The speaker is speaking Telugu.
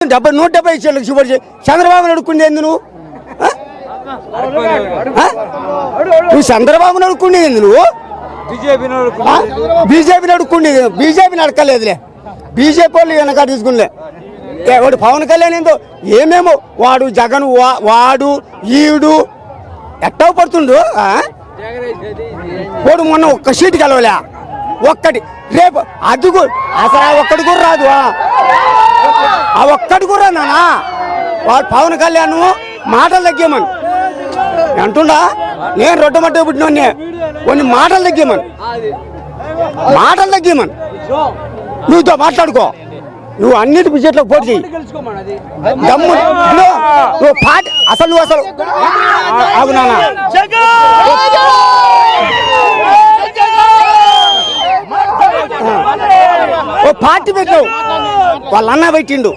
170 చూపడి చంద్రబాబుని అడుక్కుండేంది నువ్వు చంద్రబాబుని అడుక్కుండేంది నువ్వు బీజేపీని అడుక్కుండేది బీజేపీని అడకలేదులే బీజేపీ వాళ్ళు వెనక తీసుకునిలే వాడు పవన్ కళ్యాణ్ ఏందో ఏమేమో వాడు జగన్ వాడు ఈడు ఎట్టా పడుతుండు వాడు మొన్న ఒక్క సీటు గెలవలే ఒక్కటి రేపు అది అసలు ఆ ఒక్కటి కూడా రాదు ఆ ఒక్కటి కూడా నానా వాడు పవన్ కళ్యాణ్ మాటలు తగ్గేమని అంటుండా నేను రొట్టెమట్ట పుట్టినోన్ని కొన్ని మాటలు తగ్గేమని నువ్వుతో మాట్లాడుకో నువ్వు అన్నిటి బడ్జెట్లో పోటీ చెయ్యి దమ్ము నువ్వు పార్టీ అసలు ఆగు నాన్న ఓ పార్టీ పెట్టావు వాళ్ళ అన్న పెట్టిండు